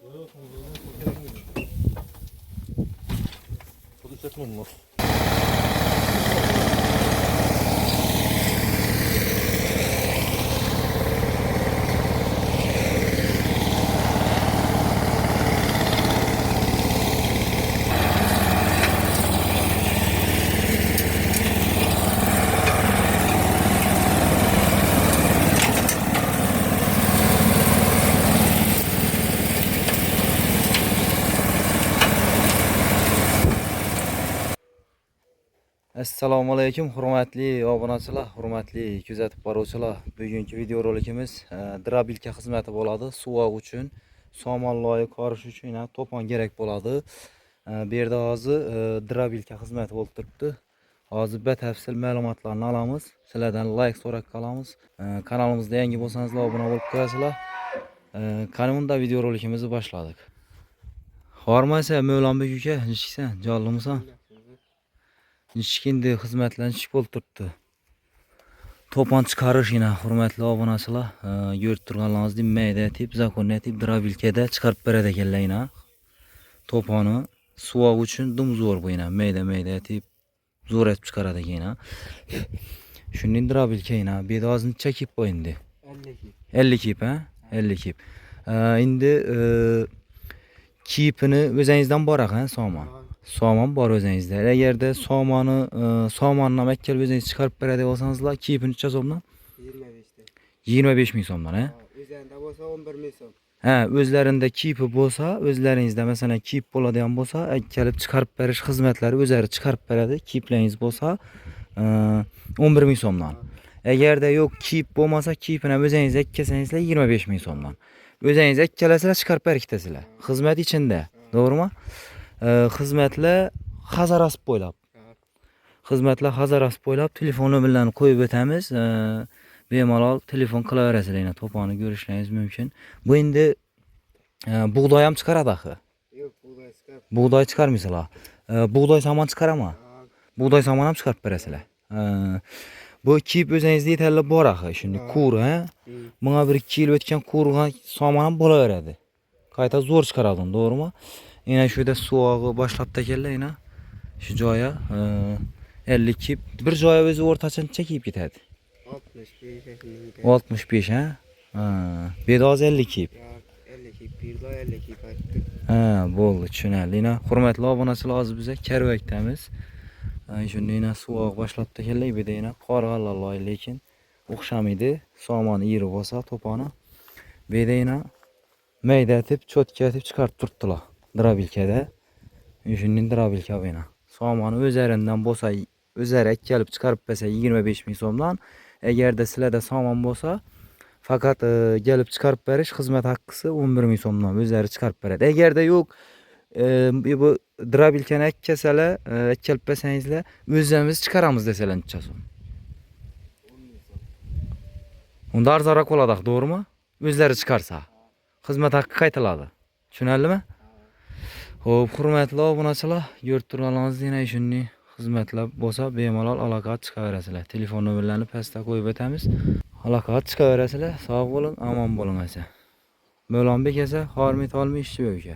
Bunu Assalomu alaykum, hurmatli obunachilar, hurmatli kuzatib boruvchilar. Bugungi video rolikimiz drabilka xizmati bo'ladi. Suvoq uchun, somonlarni qorish uchun to'pon kerak bo'ladi. Bu yerda hozir drabilka xizmati bo'lib turibdi. Hozir batafsil ma'lumotlarni olamiz. Sizlardan like so'rab qolamiz. Kanalimizga yangi bo'lsangiz obuna bo'lib qo'yasizlar. Qanunda video rolikimizni boshladik. Hormasa Mo'lanbek uka, nechiksan? Jonlimisan? Nechikindi xizmatlanishib bo'lib turibdi. To'pon chiqarish yana hurmatli obunachilar, ko'rib turganlaringizdek mayda tip, zakonna tip drabilkada chiqarib beradi ekanlar yana. To'poni suvoq uchun dum zo'r bu yana, mayda tip zo'r etib chiqaradi yana. Shundan drabilka yana bedozni chekib qo'yindi. 50 kip ha? 50 kip. Endi kipini o'zingizdan borak ha, somon. Somon bor o'zingizda. Agarda somonni makkal o'zingiz chiqarib beradi bo'lsangizlar, kipini necha so'mdan? 25 ming so'mdan, ha? O'zlarida bo'lsa 11 ming so'm. Ha, o'zlarida kipi bo'lsa, o'zlaringizda masalan kip bo'ladigan bo'lsa, kelib chiqarib berish xizmatlari o'zlari chiqarib beradi. Kiplaringiz bo'lsa, 11 ming so'mdan. Agarda yo'q kip bo'lmasa, kipini o'zingiz ekkasangizlar 25 ming so'mdan. O'zingiz ekkalasizlar, chiqarib berkitasizlar. Xizmat ichida, to'g'rimi? Xizmatlar Hazarasp bo'ylab. Xizmatlar Hazarasp bo'ylab telefon nomerlarini qo'yib o'tamiz. Bemalol telefon qilaverasizlar, to'ponni ko'rishingiz mumkin. Bu endi bug'doy ham chiqaradi axı. Yo'q, bug'doy chiqarib. Bug'doy chiqarmaysizlar. Bug'doy somon chiqarami? Bug'doy somon ham chiqarib berasizlar. Bu kip o'zingizda yetarli bor axı, shuni kur, ha? Bunga bir 2 yil o'tgan kurga somon ham bo'laveradi. Qayta zo'r chiqaradi, to'g'rimi? Yine şurada suvog'i boshlabda keldi yine. Şu joya 50 kip. Bir joya o'zi o'rtacha chekib ketadi. 65 ha? Bedoz 50 kip. 50 kip, birda 50 kip aytdi. Ha, bo'ldi, tushunarli. Hurmatli obunachilar, hozir biz Karvakdamiz. Shunda yine suvog' boshlabda keldi. Bu yerda yine qorg'alar, lekin o'xshamaydi. Somon iri bo'lsa to'poni. Bu yerda yine maydatib, cho'tkatib chiqarib turibdilar. Drabilkada. Shundan drabilka bu yana. Somoni o'zlaridan bo'lsa, o'zlari kelib chiqarib bersa 25 ming so'mdan. Agarda sizlarda somon bo'lsa, faqat kelib chiqarib berish xizmat haqqisi 11 ming so'mdan o'zlari chiqarib beradi. Agarda yo'q, bu drabilkani akkasalar, kelib bersangizlar, o'zimiz chiqaramiz desalar necha so'm? Unda arzonroq bo'ladi, to'g'rimi? O'zlari chiqarsa, xizmat haqqi qaytiladi. Tushunarlimi? Xo'p, hurmatli obunachilar, ko'rib turganingizdek yana shunday xizmatlar bo'lsa, bemalol aloqa chiqaverasizlar. Telefon nomerlarini pastda qo'yib o'tamiz. Aloqa chiqaverasizlar. Sog' bo'ling, omon bo'ling asa. Mo'lanbek esa, hormat olmay ishchi bo'yga.